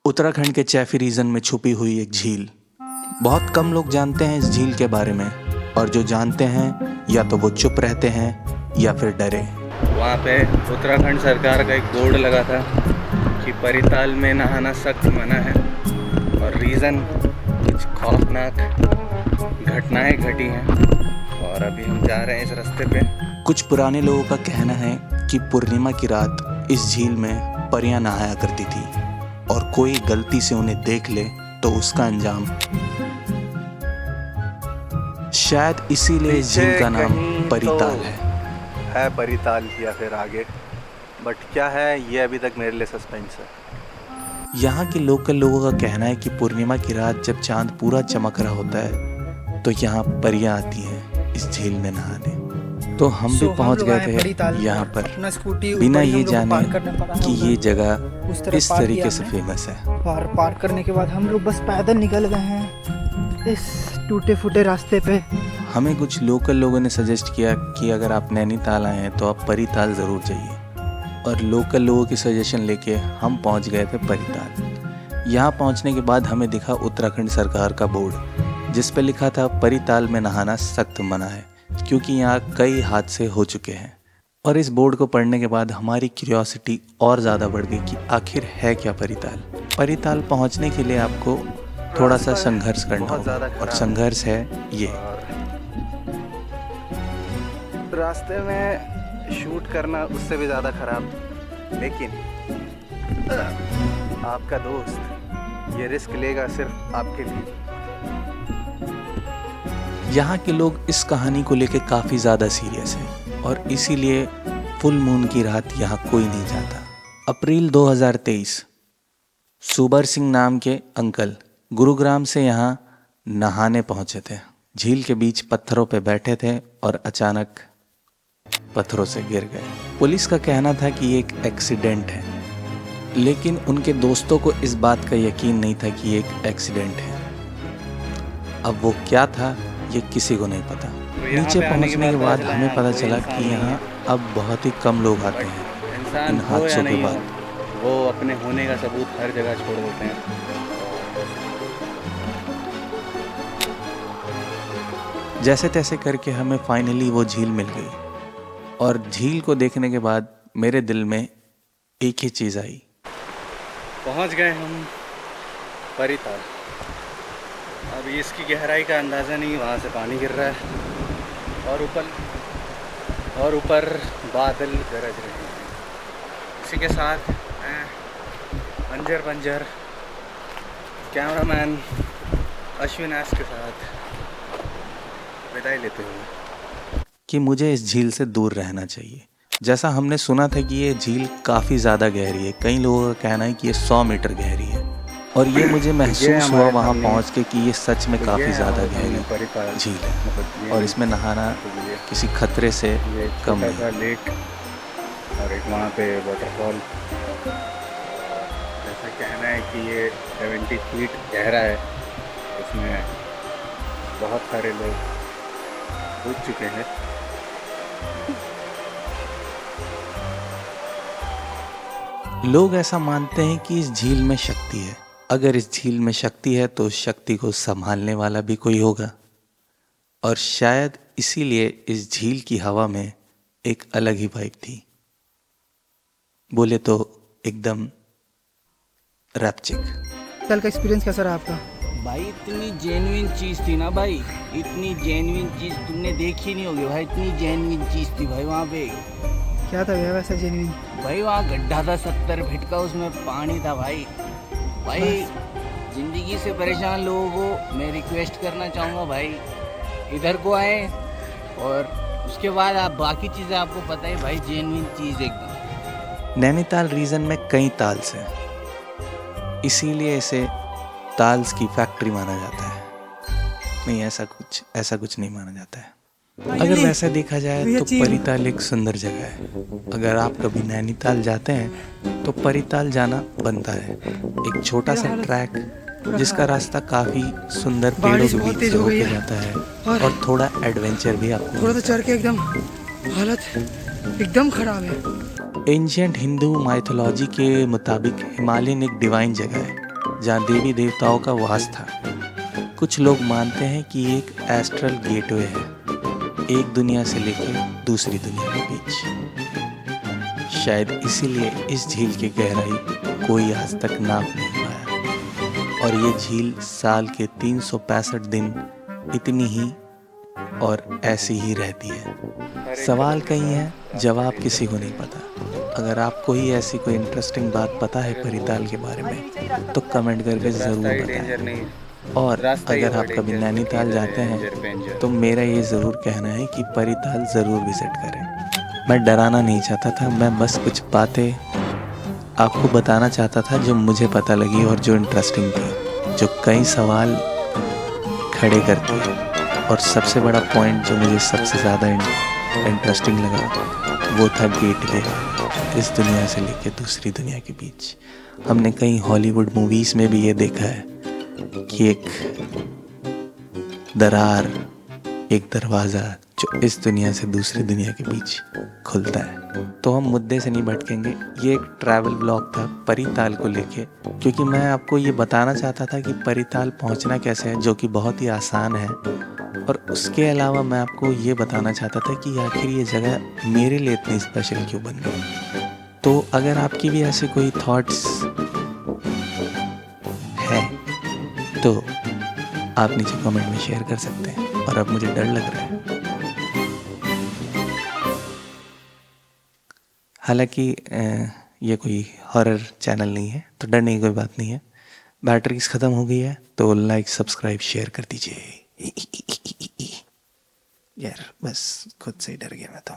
उत्तराखंड के चैफी रीजन में छुपी हुई एक झील। बहुत कम लोग जानते हैं इस झील के बारे में, और जो जानते हैं या तो वो चुप रहते हैं या फिर डरे। वहाँ पे उत्तराखंड सरकार का एक बोर्ड लगा था कि परिताल में नहाना सख्त मना है, और रीज़न कुछ खौफनाक घटनाएं घटी हैं। और अभी हम जा रहे हैं इस रास्ते पे। कुछ पुराने लोगों का कहना है कि पूर्णिमा की रात इस झील में परियां नहाया करती थी, और कोई गलती से उन्हें देख ले तो उसका अंजाम। शायद इसीलिए इस झील का नाम परिताल है परिताल या फिर आगे, बट क्या है ये अभी तक मेरे लिए सस्पेंस है। यहाँ के लोकल लोगों का कहना है कि पूर्णिमा की रात जब चांद पूरा चमक रहा होता है तो यहाँ परियां आती हैं इस झील में नहाने। तो हम भी पहुँच गए थे यहाँ पर बिना ये जाने कि ये जगह इस तरीके से फेमस है। पार करने के बाद हम लोग बस पैदल निकल गए हैं इस टूटे फूटे रास्ते पे। हमें कुछ लोकल लोगों ने सजेस्ट किया कि अगर आप नैनीताल आए हैं तो आप परिताल ज़रूर जाइए, और लोकल लोगों की सजेशन लेके हम पहुंच गए थे परिताल। यहाँ पहुंचने के बाद हमें दिखा उत्तराखंड सरकार का बोर्ड, जिस पे लिखा था परिताल में नहाना सख्त मना है, क्योंकि यहाँ कई हादसे हो चुके हैं। और इस बोर्ड को पढ़ने के बाद हमारी क्यूरियोसिटी और ज़्यादा बढ़ गई कि आखिर है क्या परिताल। परिताल पहुँचने के लिए आपको थोड़ा सा संघर्ष करना होगा, और संघर्ष है ये। रास्ते में शूट करना उससे भी ज़्यादा ख़राब, लेकिन आपका दोस्त ये रिस्क लेगा सिर्फ आपके लिए। यहाँ के लोग इस कहानी को लेकर काफ़ी ज़्यादा सीरियस हैं, और इसीलिए फुल मून की रात यहाँ कोई नहीं जाता। अप्रैल 2023 सुबर सिंह नाम के अंकल गुरुग्राम से यहाँ नहाने पहुँचे थे। झील के बीच पत्थरों पे बैठे थे और अचानक पत्थरों से गिर गए। पुलिस का कहना था कि ये एक एक्सीडेंट है, लेकिन उनके दोस्तों को इस बात का यकीन नहीं था कि ये एक एक्सीडेंट है। अब वो क्या था ये किसी को नहीं पता। नीचे पहुंचने के बाद हमें पता चला कि यहाँ अब बहुत ही कम लोग आते हैं इन हादसों के बाद। वो अपने होने का सबूत हर जगह छोड़ देते हैं। जैसे तैसे करके हमें फाइनली वो झील मिल गई, और झील को देखने के बाद मेरे दिल में एक ही चीज़ आई। पहुंच गए हम परिताल। अब इसकी गहराई का अंदाज़ा नहीं, वहाँ से पानी गिर रहा है और ऊपर बादल गरज रहे हैं। इसी के साथ अंजर बंजर कैमरामैन अश्विन एस के साथ विदाई लेते हुए कि मुझे इस झील से दूर रहना चाहिए। जैसा हमने सुना था कि ये झील काफ़ी ज़्यादा गहरी है, कई लोगों का कहना है कि ये 100 मीटर गहरी है, और ये मुझे महसूस हुआ वहाँ पहुँच के कि ये सच में काफ़ी ज़्यादा गहरी झील है, और इसमें नहाना किसी खतरे से कम है। लेक और एक वहाँ पे वाटरफॉल। ऐसा कहना है कि ये 70 फीट गहरा है। इसमें बहुत सारे लोग डूब चुके हैं। लोग ऐसा मानते हैं कि इस झील में शक्ति है। अगर इस झील में शक्ति है तो शक्ति को संभालने वाला भी कोई होगा, और शायद इसीलिए इस झील की हवा में एक अलग ही वाइब थी। बोले तो एकदम रैप्चिक। कल का एक्सपीरियंस कैसा रहा आपका? भाई इतनी जेन्युइन चीज़ थी ना भाई, इतनी जेन्युइन चीज़ तुमने देखी नहीं होगी भाई। इतनी जेन्युइन चीज़ थी भाई वहाँ पे। क्या था भैया वैसा जेन्युइन? भाई वहाँ गड्ढा था 70 फीट का, उसमें पानी था भाई। ज़िंदगी से परेशान लोगों को मैं रिक्वेस्ट करना चाहूँगा भाई, इधर को आए, और उसके बाद आप बाकी चीज़ें आपको पता है भाई, जेन्युइन चीज़ एकदम। नैनीताल रीजन में कई ताल्स हैं, इसीलिए इसे ताल्स की फैक्ट्री माना जाता है। नहीं, ऐसा कुछ नहीं माना जाता है। अगर वैसा देखा जाए तो परिताल एक सुंदर जगह है। अगर आप कभी नैनीताल जाते हैं तो परिताल जाना बनता है। एक छोटा सा ट्रैक जिसका रास्ता काफ़ी सुंदर पेड़ों के बीच से होकर जाता है, और थोड़ा एडवेंचर भी आपको। थोड़ा तो चढ़ के एकदम हालत एकदम खराब है। एंशिएंट हिंदू माइथोलॉजी के मुताबिक हिमालयन एक डिवाइन जगह है, जहाँ देवी देवताओं का वास था। कुछ लोग मानते हैं कि ये एक एस्ट्रल गेटवे है, एक दुनिया से लेकर दूसरी दुनिया के बीच। शायद इसीलिए इस झील की गहराई कोई आज तक नाप नहीं पाया, और ये झील साल के 365 दिन इतनी ही और ऐसी ही रहती है। सवाल कई हैं, जवाब किसी को नहीं पता। अगर आपको ही ऐसी कोई इंटरेस्टिंग बात पता है परिताल के बारे में तो कमेंट करके ज़रूर बताएं। और अगर आप कभी नैनीताल जाते हैं तो मेरा ये ज़रूर कहना है कि परिताल ज़रूर विज़िट करें। मैं डराना नहीं चाहता था, मैं बस कुछ बातें आपको बताना चाहता था जो मुझे पता लगी और जो इंटरेस्टिंग थी, जो कई सवाल खड़े करती है। और सबसे बड़ा पॉइंट जो मुझे सबसे ज़्यादा इंटरेस्टिंग लगा वो था गेटवे, इस दुनिया से लेकर दूसरी दुनिया के बीच। हमने कई हॉलीवुड मूवीज़ में भी ये देखा है कि एक दरार, एक दरवाज़ा जो इस दुनिया से दूसरी दुनिया के बीच खुलता है। तो हम मुद्दे से नहीं भटकेंगे। ये एक ट्रैवल ब्लॉग था परिताल को लेके, क्योंकि मैं आपको ये बताना चाहता था कि परिताल पहुंचना कैसे है, जो कि बहुत ही आसान है। और उसके अलावा मैं आपको ये बताना चाहता था कि आखिर ये जगह मेरे लिए इतनी स्पेशल क्यों बन गई। तो अगर आपकी भी ऐसे कोई थॉट्स है तो आप नीचे कमेंट में शेयर कर सकते हैं। और अब मुझे डर लग रहा है, हालांकि ये कोई हॉरर चैनल नहीं है तो डरने की कोई बात नहीं है। बैटरीज ख़त्म हो गई है तो लाइक सब्सक्राइब शेयर कर दीजिए। यार बस खुद से ही डर गया मैं तो।